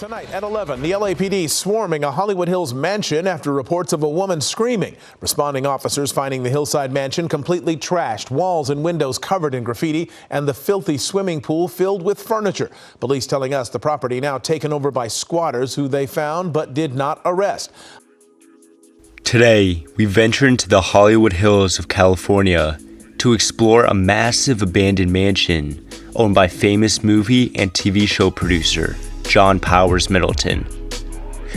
Tonight at 11, the LAPD swarming a Hollywood Hills mansion after reports of a woman screaming. Responding officers finding the hillside mansion completely trashed, walls and windows covered in graffiti, and the filthy swimming pool filled with furniture. Police telling us the property now taken over by squatters who they found but did not arrest. Today, we venture into the Hollywood Hills of California to explore a massive abandoned mansion owned by famous movie and TV show producer John Powers Middleton,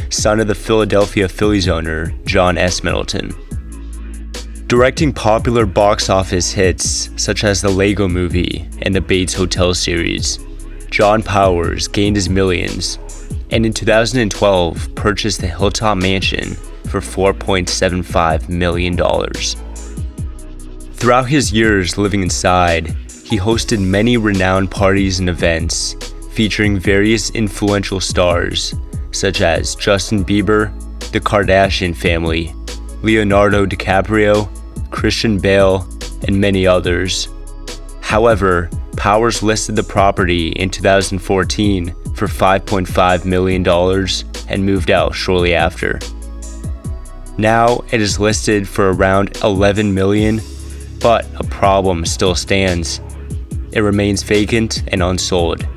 son of the Philadelphia Phillies owner John S. Middleton. Directing popular box office hits such as the Lego Movie and the Bates Motel series, John Powers gained his millions and in 2012 purchased the Hilltop mansion for $4.75 million. Throughout his years living inside, he hosted many renowned parties and events featuring various influential stars such as Justin Beiber, the Kardashian Family, Leonardo de Caprio, Bale, and many others. However, Powers listed the property in 2014 for $5.5 million and moved out shortly after. Now it is listed for around $11 million, but a problem still stands. It remains vacant and unsold,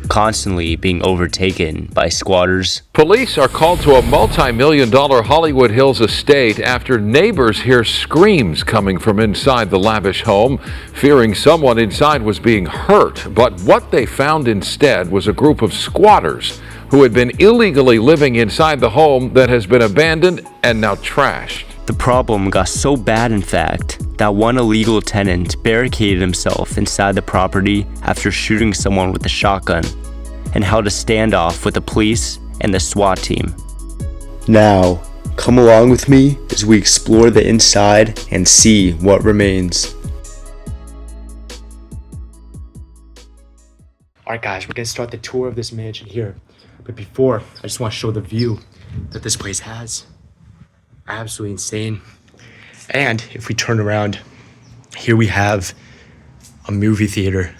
constantly being overtaken by squatters. Police are called to a multi-million-dollar Hollywood Hills estate after neighbors hear screams coming from inside the lavish home, fearing someone inside was being hurt. But what they found instead was a group of squatters who had been illegally living inside the home that has been abandoned and now trashed. The problem got so bad, in fact, that one illegal tenant barricaded himself inside the property after shooting someone with a shotgun and held a standoff with the police and the S.W.A.T team. Now, come along with me as we explore the inside and see what remains. Alright guys, we're gonna start the tour of this mansion here. But before, I just want to show the view that this place has. Absolutely insane. And if we turn around, here we have a movie theater.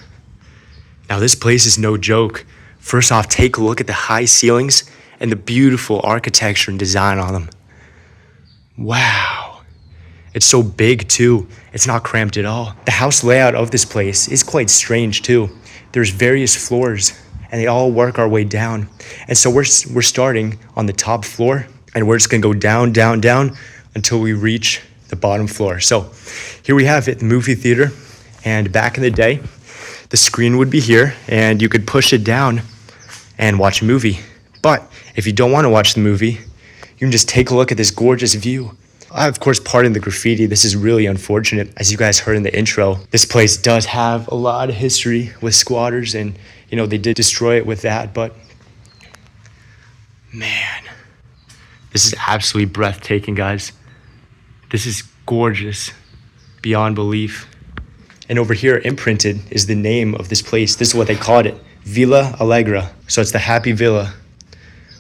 Now this place is no joke. First off, take a look at the high ceilings and the beautiful architecture and design on them. Wow. It's so big too. It's not cramped at all. The house layout of this place is quite strange too. There's various floors and they all work our way down. And so we're starting on the top floor and we're just gonna go down, down, down until we reach the bottom floor. So here we have it, the movie theater. And back in the day, the screen would be here and you could push it down and watch a movie. But if you don't wanna watch the movie, you can just take a look at this gorgeous view. Of course, pardon the graffiti. This is really unfortunate. As you guys heard in the intro, this place does have a lot of history with squatters and they did destroy it with that, but man, this is absolutely breathtaking, guys. This is gorgeous beyond belief. And over here, imprinted, is the name of this place. This is what they called it, Villa Allegra. So it's the Happy Villa.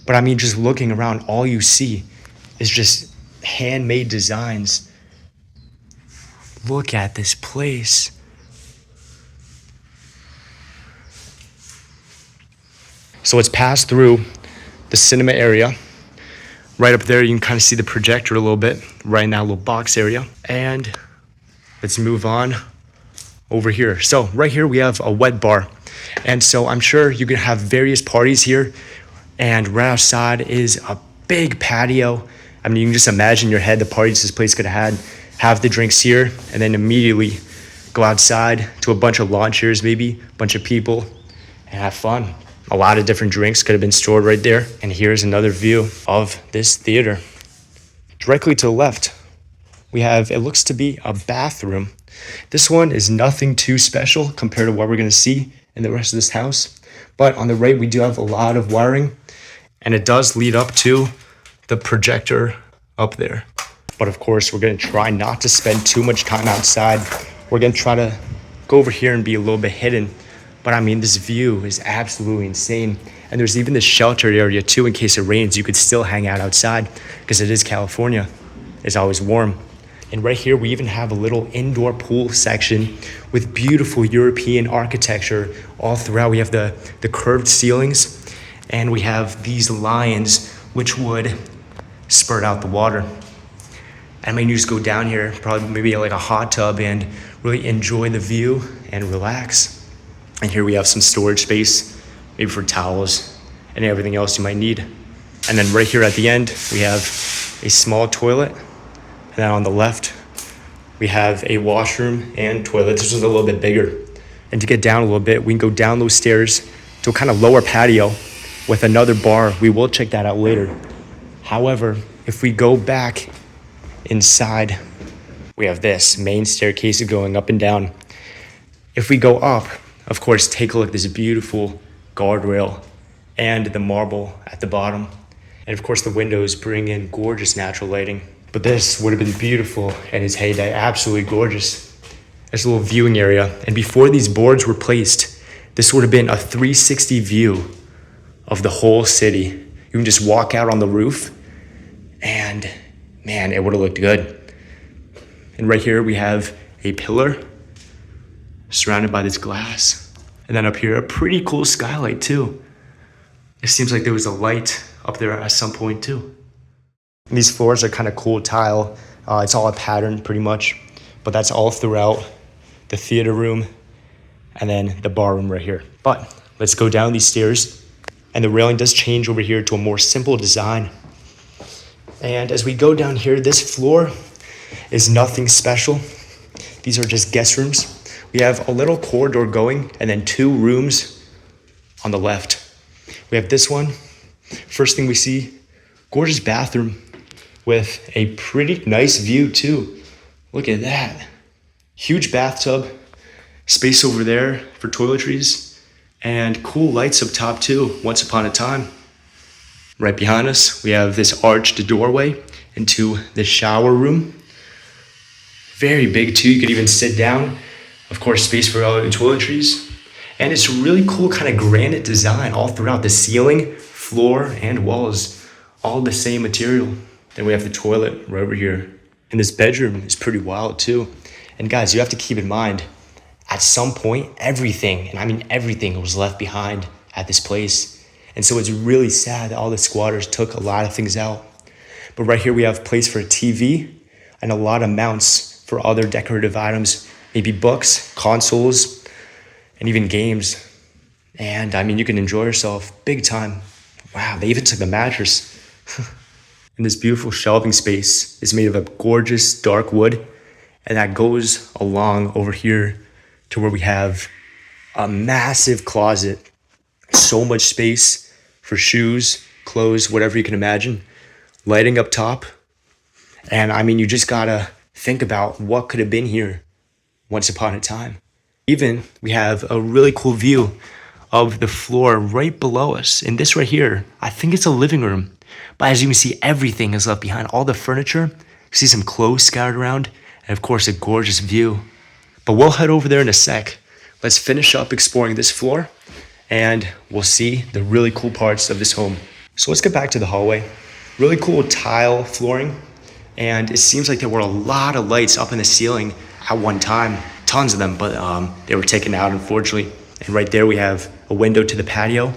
But I mean, just looking around, all you see is just handmade designs. Look at this place. So it's passed through the cinema area. Right up there, you can kind of see the projector a little bit, right in that little box area. And let's move on over here. So right here, we have a wet bar. And so I'm sure you can have various parties here. And right outside is a big patio. I mean, you can just imagine in your head the parties this place could have the drinks here, and then immediately go outside to a bunch of lawn chairs, maybe, a bunch of people, and have fun. A lot of different drinks could have been stored right there. And here's another view of this theater. Directly to the left, we have, it looks to be a bathroom. This one is nothing too special compared to what we're gonna see in the rest of this house. But on the right, we do have a lot of wiring, and it does lead up to the projector up there. But of course, we're gonna try not to spend too much time outside. We're gonna try to go over here and be a little bit hidden. But I mean, this view is absolutely insane. And there's even this sheltered area too, in case it rains, you could still hang out outside because it is California. It's always warm. And right here, we even have a little indoor pool section with beautiful European architecture all throughout. We have the curved ceilings And we have these lions, which would spurt out the water. I mean, you just go down here, probably maybe like a hot tub, and really enjoy the view and relax. And here we have some storage space, maybe for towels and everything else you might need. And then right here at the end, we have a small toilet. And then on the left, we have a washroom and toilet. This one's a little bit bigger. And to get down a little bit, we can go down those stairs to a kind of lower patio with another bar. We will check that out later. However, if we go back inside, we have this main staircase going up and down. If we go up, of course, take a look at this beautiful guardrail and the marble at the bottom. And of course, the windows bring in gorgeous natural lighting. But this would have been beautiful in its heyday, absolutely gorgeous. There's a little viewing area. And before these boards were placed, this would have been a 360 view of the whole city. You can just walk out on the roof and man, it would have looked good. And right here we have a pillar surrounded by this glass. And then up here, a pretty cool skylight too. It seems like there was a light up there at some point too. And these floors are kind of cool tile. It's all a pattern pretty much, but that's all throughout the theater room and then the bar room right here. But let's go down these stairs, and the railing does change over here to a more simple design. And as we go down here, this floor is nothing special. These are just guest rooms. We have a little corridor going and then 2 rooms on the left. We have this one. First thing we see, gorgeous bathroom with a pretty nice view too. Look at that. Huge bathtub, space over there for toiletries, and cool lights up top too, once upon a time. Right behind us, we have this arched doorway into the shower room. Very big too, you could even sit down. Of course, space for all the toiletries. And it's really cool kind of granite design all throughout the ceiling, floor, and walls, all the same material. Then we have the toilet right over here. And this bedroom is pretty wild too. And guys, you have to keep in mind, at some point, everything, and I mean everything, was left behind at this place. And so it's really sad that all the squatters took a lot of things out. But right here we have a place for a TV and a lot of mounts for other decorative items, maybe books, consoles, and even games. And I mean, you can enjoy yourself big time. Wow, they even took the mattress. And this beautiful shelving space is made of a gorgeous dark wood, and that goes along over here to where we have a massive closet. So much space for shoes, clothes, whatever you can imagine. Lighting up top. And I mean, you just gotta think about what could have been here once upon a time. Even we have a really cool view of the floor right below us. And this right here, I think it's a living room. But as you can see, everything is left behind. All the furniture, you see some clothes scattered around, and of course a gorgeous view. But we'll head over there in a sec. Let's finish up exploring this floor, and we'll see the really cool parts of this home. So let's get back to the hallway. Really cool tile flooring, and it seems like there were a lot of lights up in the ceiling at one time. Tons of them, but they were taken out, unfortunately. And right there we have a window to the patio,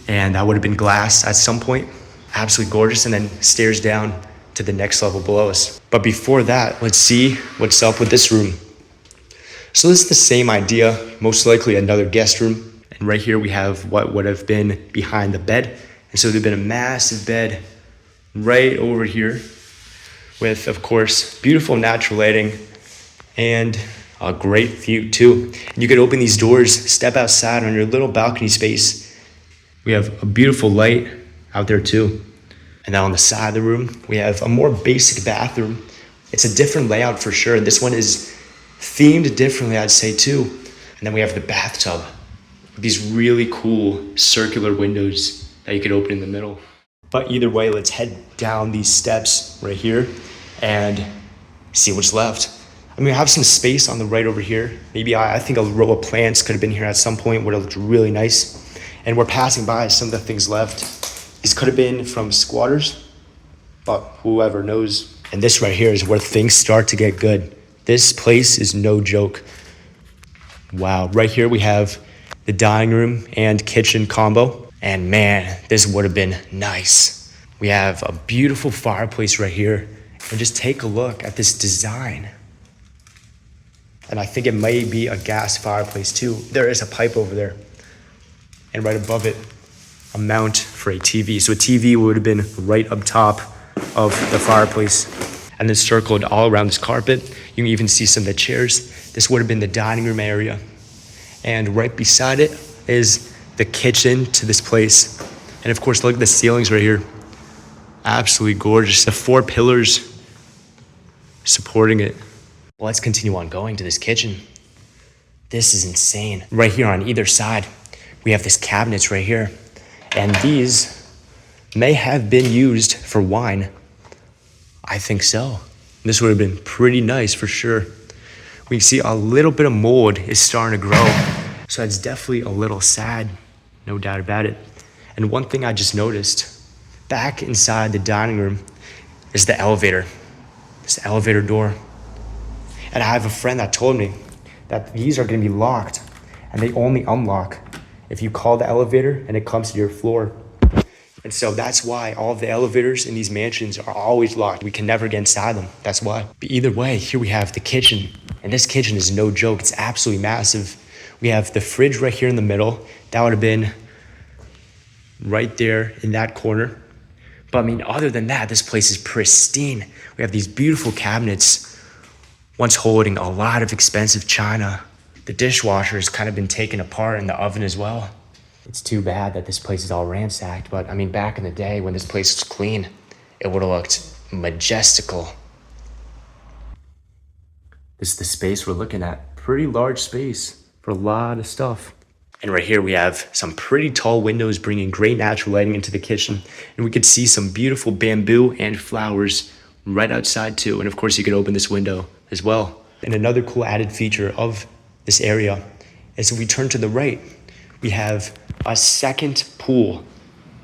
and that would have been glass at some point. Absolutely gorgeous, and then stairs down to the next level below us. But before that, let's see what's up with this room. So this is the same idea, most likely another guest room. And right here we have what would have been behind the bed. And so there'd been a massive bed right over here with, of course, beautiful natural lighting and a great view too. And you could open these doors, step outside on your little balcony space. We have a beautiful light out there too. And then on the side of the room, we have a more basic bathroom. It's a different layout for sure. This one is themed differently, I'd say too. And then we have the bathtub with these really cool circular windows that you could open in the middle. But either way, let's head down these steps right here and see what's left. I mean, I have some space on the right over here. Maybe I think a row of plants could have been here at some point, would have looked really nice. And we're passing by some of the things left. These could have been from squatters, but whoever knows. And this right here is where things start to get good. This place is no joke. Wow, right here we have the dining room and kitchen combo. And man, this would have been nice. We have a beautiful fireplace right here. And just take a look at this design. And I think it may be a gas fireplace too. There is a pipe over there. And right above it, a mount for a TV. So a TV would have been right up top of the fireplace. And then circled all around this carpet. You can even see some of the chairs. This would have been the dining room area. And right beside it is the kitchen to this place. And of course, look at the ceilings right here. Absolutely gorgeous. The 4 pillars supporting it. Well, let's continue on going to this kitchen. This is insane. Right here on either side, we have this cabinets right here. And these may have been used for wine. I think so. This would have been pretty nice for sure. We can see a little bit of mold is starting to grow. So that's definitely a little sad, no doubt about it. And one thing I just noticed, back inside the dining room is the elevator. This elevator door. And I have a friend that told me that these are gonna be locked and they only unlock if you call the elevator and it comes to your floor. And so that's why all of the elevators in these mansions are always locked. We can never get inside them, that's why. But either way, here we have the kitchen. And this kitchen is no joke, it's absolutely massive. We have the fridge right here in the middle. That would have been right there in that corner. But I mean, other than that, this place is pristine. We have these beautiful cabinets, once holding a lot of expensive china. The dishwasher has kind of been taken apart in the oven as well. It's too bad that this place is all ransacked, but I mean, back in the day when this place was clean, it would have looked majestical. This is the space we're looking at. Pretty large space for a lot of stuff. And right here we have some pretty tall windows bringing great natural lighting into the kitchen. And we could see some beautiful bamboo and flowers right outside too. And of course you could open this window as well. And another cool added feature of this area is if we turn to the right, we have a second pool.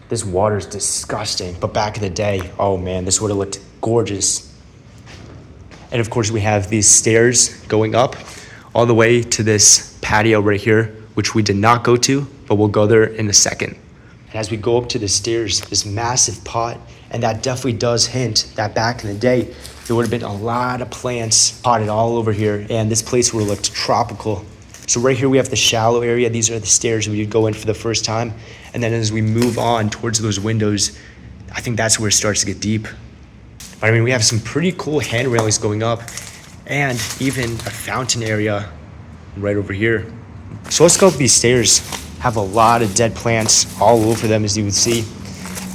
This water is disgusting, but back in the day, oh man, this would have looked gorgeous. And of course we have these stairs going up all the way to this patio right here, which we did not go to, but we'll go there in a second. And as we go up to the stairs, this massive pot, and that definitely does hint that back in the day, there would have been a lot of plants potted all over here, and this place would have looked tropical. So right here we have the shallow area. These are the stairs we would go in for the first time. And then as we move on towards those windows, I think that's where it starts to get deep. But I mean, we have some pretty cool hand railings going up and even a fountain area right over here. So let's go up these stairs. Have a lot of dead plants all over them, as you would see.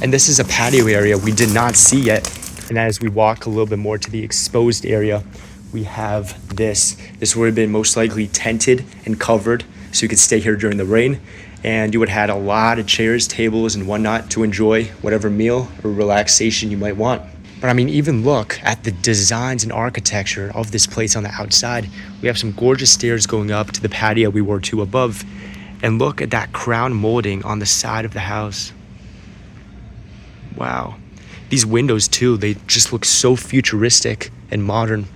And this is a patio area we did not see yet. And as we walk a little bit more to the exposed area, we have this. This would have been most likely tented and covered so you could stay here during the rain. And you would have had a lot of chairs, tables, and whatnot to enjoy whatever meal or relaxation you might want. But I mean, even look at the designs and architecture of this place on the outside. We have some gorgeous stairs going up to the patio we were to above. And look at that crown molding on the side of the house. Wow. These windows too, they just look so futuristic and modern.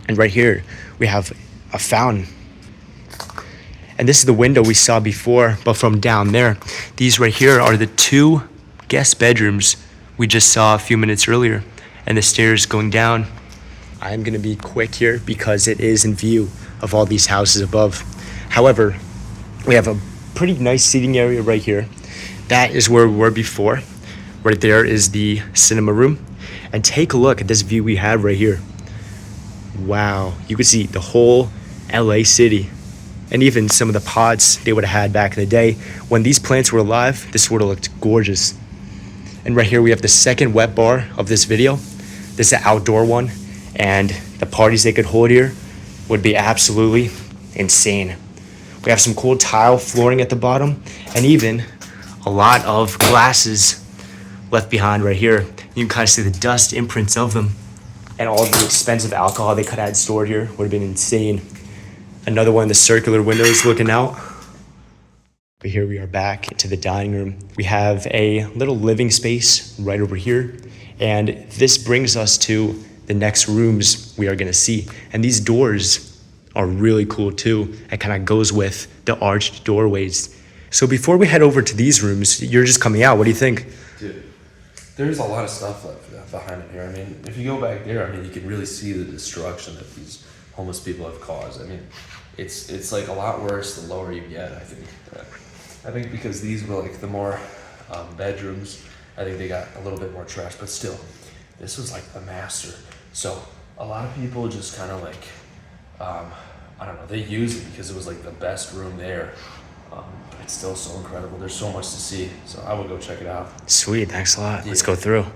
And right here, we have a fountain. And this is the window we saw before, but from down there. These right here are the 2 guest bedrooms we just saw a few minutes earlier. And the stairs going down. I'm gonna be quick here because it is in view of all these houses above. However, we have a pretty nice seating area right here. That is where we were before. Right there is the cinema room. And take a look at this view we have right here. Wow, you can see the whole LA city and even some of the pods they would have had back in the day. When these plants were alive, this would have looked gorgeous. And right here we have the second wet bar of this video. This is an outdoor one, and the parties they could hold here would be absolutely insane. We have some cool tile flooring at the bottom, and even a lot of glasses left behind right here. You can kind of see the dust imprints of them. And all the expensive alcohol they could have had stored here would have been insane. Another one of the circular windows looking out. But here we are back into the dining room. We have a little living space right over here. And this brings us to the next rooms we are gonna see. And these doors are really cool too. It kind of goes with the arched doorways. So before we head over to these rooms, you're just coming out. What do you think? Dude, there's a lot of stuff behind it here. I mean, if you go back there, I mean, you can really see the destruction that these homeless people have caused. I mean, it's like a lot worse the lower you get, I think. I think because these were like the more bedrooms, I think they got a little bit more trash, but still, this was like the master. So a lot of people just kind of like, I don't know, they used it because it was like the best room there. But it's still so incredible. There's so much to see. So I will go check it out. Sweet, thanks a lot. Yeah. Let's go through.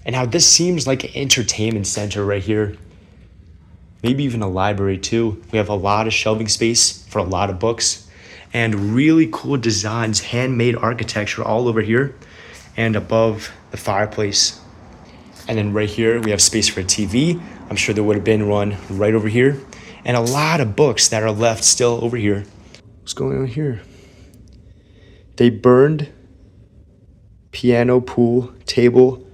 And now this seems like an entertainment center right here. Maybe even a library too. We have a lot of shelving space for a lot of books and really cool designs, handmade architecture all over here and above the fireplace. And then right here, we have space for a TV. I'm sure there would have been one right over here. And a lot of books that are left still over here. What's going on here? They burned piano, pool, table,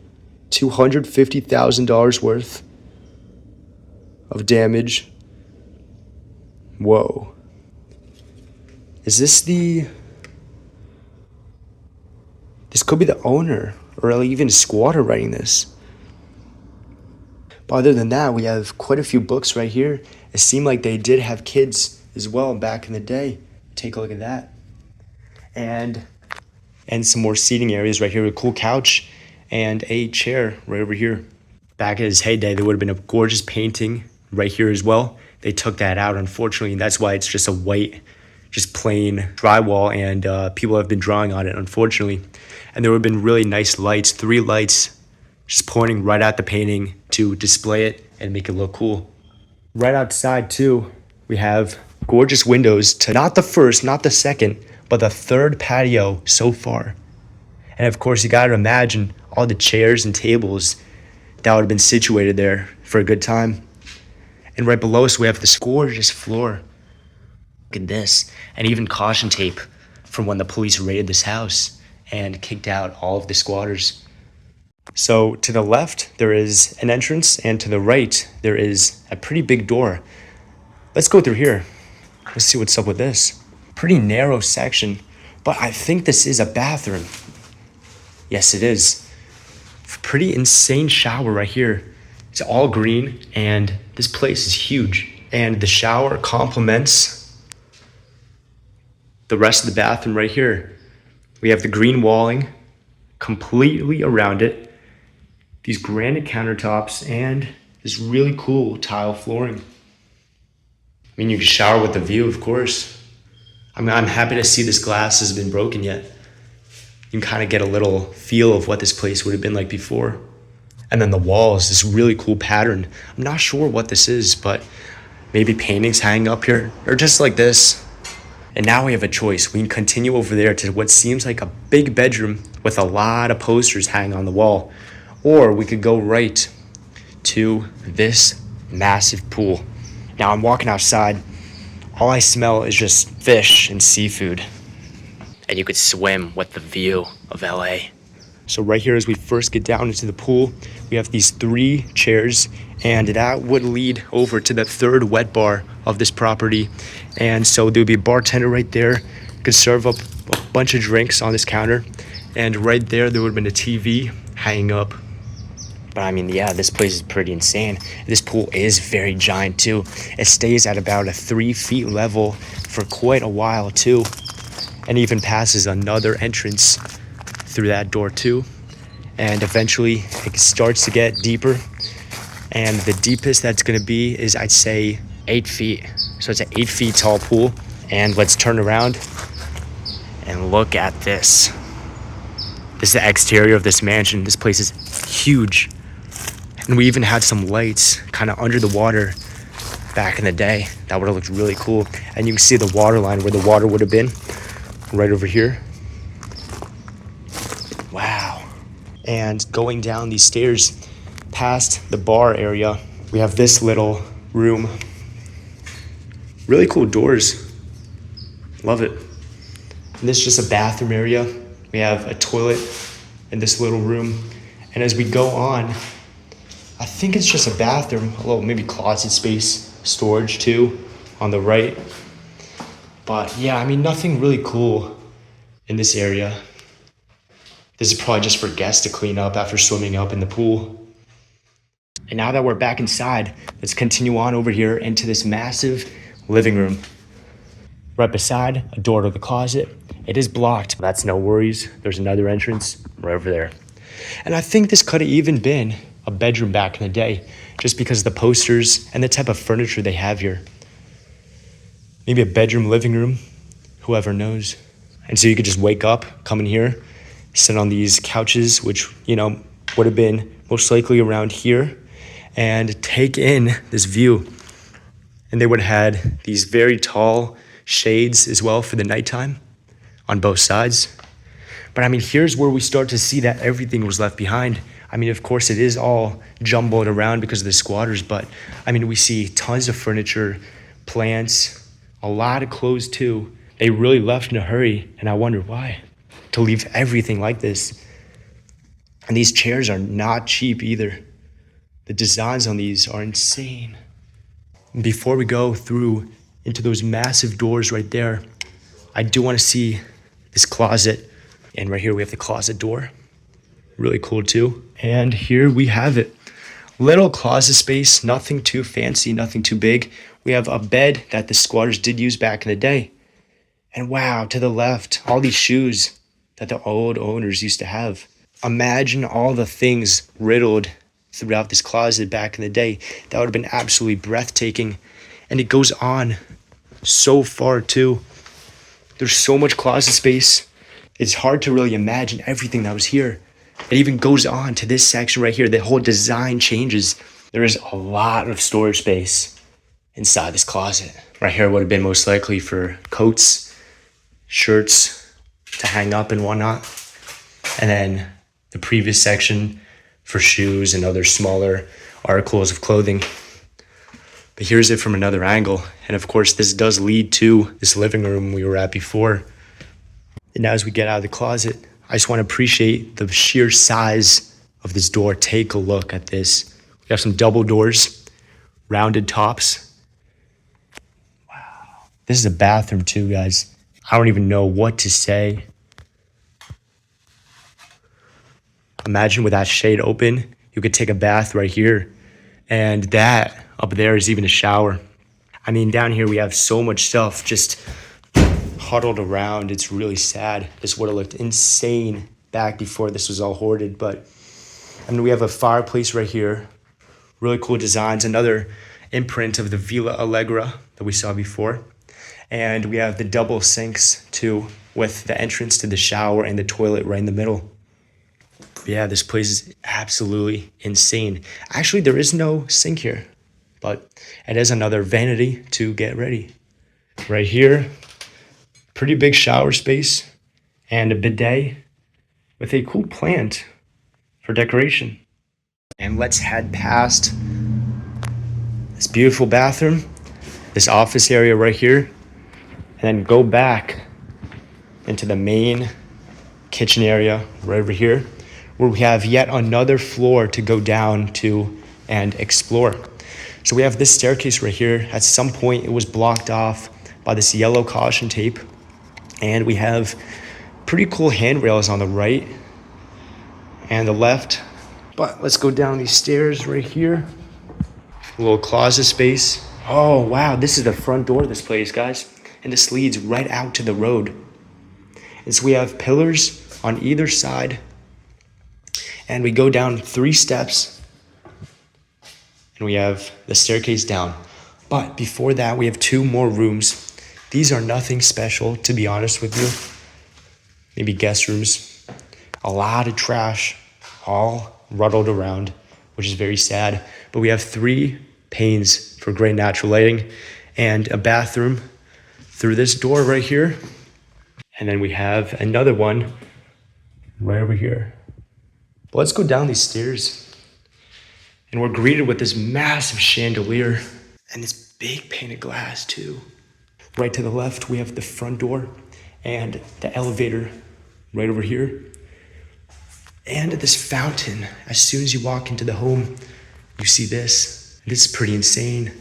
$250,000 worth of damage. Whoa. Is this this could be the owner or even a squatter writing this. But other than that, we have quite a few books right here. It seemed like they did have kids as well back in the day. Take a look at that. And some more seating areas right here with a cool couch and a chair right over here. Back in his heyday, there would have been a gorgeous painting right here as well. They took that out, unfortunately, and that's why it's just a white, just plain drywall, and people have been drawing on it, unfortunately. And there would have been really nice lights, 3 lights, just pointing right at the painting to display it and make it look cool. Right outside, too, we have gorgeous windows to not the first, not the second, but the 3rd patio so far. And of course, you got to imagine all the chairs and tables that would have been situated there for a good time. And right below us, we have this gorgeous floor. Look at this. And even caution tape from when the police raided this house and kicked out all of the squatters. So to the left, there is an entrance, and to the right, there is a pretty big door. Let's go through here. Let's see what's up with this. Pretty narrow section, but I think this is a bathroom. Yes, it is. Pretty insane shower right here. It's all green, and this place is huge. And the shower complements the rest of the bathroom right here. We have the green walling completely around it, these granite countertops, and this really cool tile flooring. I mean, you can shower with the view, of course. I'm happy to see this glass has been broken yet. You can kind of get a little feel of what this place would have been like before. And then the walls, this really cool pattern. I'm not sure what this is, but maybe paintings hanging up here, or just like this. And now we have a choice. We can continue over there to what seems like a big bedroom with a lot of posters hanging on the wall. Or we could go right to this massive pool. Now I'm walking outside. All I smell is just fish and seafood. And you could swim with the view of LA. So right here, as we first get down into the pool, we have these 3 chairs, and that would lead over to the 3rd wet bar of this property. And so there would be a bartender right there, could serve up a bunch of drinks on this counter. And right there, there would have been a TV hanging up. But I mean, yeah, this place is pretty insane. This pool is very giant too. It stays at about a 3 feet level for quite a while too. And even passes another entrance through that door too. And eventually it starts to get deeper. And the deepest that's gonna be is, I'd say, 8 feet. So it's an 8 feet tall pool. And let's turn around and look at this. This is the exterior of this mansion. This place is huge. And we even had some lights kind of under the water back in the day. That would have looked really cool. And you can see the water line where the water would have been right over here. Wow. And going down these stairs past the bar area, we have this little room. Really cool doors. Love it. And this is just a bathroom area. We have a toilet in this little room. And as we go on, I think it's just a bathroom, a little maybe closet space, storage too, on the right. But yeah, I mean, nothing really cool in this area. This is probably just for guests to clean up after swimming up in the pool. And now that we're back inside, let's continue on over here into this massive living room. Right beside a door to the closet. It is blocked, but that's no worries. There's another entrance right over there. And I think this could have even been a bedroom back in the day, just because of the posters and the type of furniture they have here. Maybe a bedroom, living room, whoever knows. And so you could just wake up, come in here, sit on these couches, which, would have been most likely around here, and take in this view. And they would have had these very tall shades as well for the nighttime on both sides. But I mean, here's where we start to see that everything was left behind. I mean, of course, it is all jumbled around because of the squatters, but I mean, we see tons of furniture, plants, a lot of clothes too. They really left in a hurry, and I wonder why, to leave everything like this. And these chairs are not cheap either. The designs on these are insane. Before we go through into those massive doors right there, I do want to see this closet. And right here we have the closet door. Really cool too. And here we have it. Little closet space, nothing too fancy, nothing too big. We have a bed that the squatters did use back in the day. And wow, to the left, all these shoes that the old owners used to have. Imagine all the things riddled throughout this closet back in the day. That would have been absolutely breathtaking. And it goes on so far too. There's so much closet space. It's hard to really imagine everything that was here. It even goes on to this section right here. The whole design changes. There is a lot of storage space inside this closet. Right here would have been most likely for coats, shirts to hang up and whatnot. And then the previous section for shoes and other smaller articles of clothing. But here's it from another angle. And of course, this does lead to this living room we were at before. And now as we get out of the closet, I just want to appreciate the sheer size of this door. Take a look at this. We have some double doors, rounded tops. Wow. This is a bathroom too, guys. I don't even know what to say. Imagine with that shade open, you could take a bath right here. And that up there is even a shower. I mean, down here we have so much stuff just huddled around. It's really sad. This would have looked insane back before this was all hoarded. But I mean, we have a fireplace right here. Really cool designs. Another imprint of the Villa Allegra that we saw before. And we have the double sinks too, with the entrance to the shower and the toilet right in the middle. Yeah, this place is absolutely insane. Actually, there is no sink here, but it is another vanity to get ready. Right here, pretty big shower space and a bidet with a cool plant for decoration. And let's head past this beautiful bathroom, this office area right here, and then go back into the main kitchen area right over here, where we have yet another floor to go down to and explore. So we have this staircase right here. At some point, it was blocked off by this yellow caution tape. And we have pretty cool handrails on the right and the left. But let's go down these stairs right here. A little closet space. Oh, wow, this is the front door of this place, guys. And this leads right out to the road. And so we have pillars on either side. And we go down 3 steps. And we have the staircase down. But before that, we have 2 more rooms. These are nothing special, to be honest with you. Maybe guest rooms. A lot of trash, all ruddled around, which is very sad. But we have 3 panes for great natural lighting and a bathroom through this door right here. And then we have another one right over here. But let's go down these stairs. And we're greeted with this massive chandelier and this big pane of glass too. Right to the left, we have the front door and the elevator right over here. And this fountain. As soon as you walk into the home, you see this. This is pretty insane.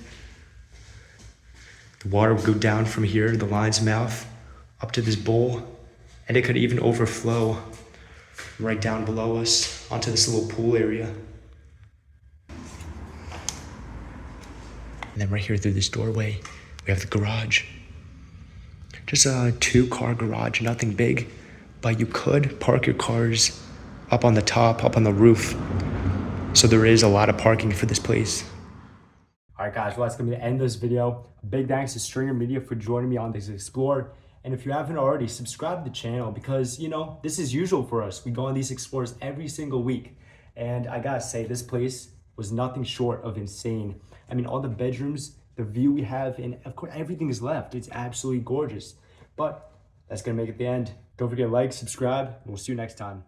The water would go down from here, the line's mouth, up to this bowl, and it could even overflow right down below us onto this little pool area. And then right here through this doorway, we have the garage. Just a 2-car garage, nothing big, but you could park your cars up on the top, up on the roof. So there is a lot of parking for this place. All right, guys, well, that's gonna be the end of this video. A big thanks to Stringer Media for joining me on this explore. And if you haven't already, subscribe to the channel because, you know, this is usual for us. We go on these explores every single week. And I gotta say, this place was nothing short of insane. I mean, all the bedrooms, the view we have, and of course, everything is left. It's absolutely gorgeous. But that's gonna make it the end. Don't forget to like, subscribe, and we'll see you next time.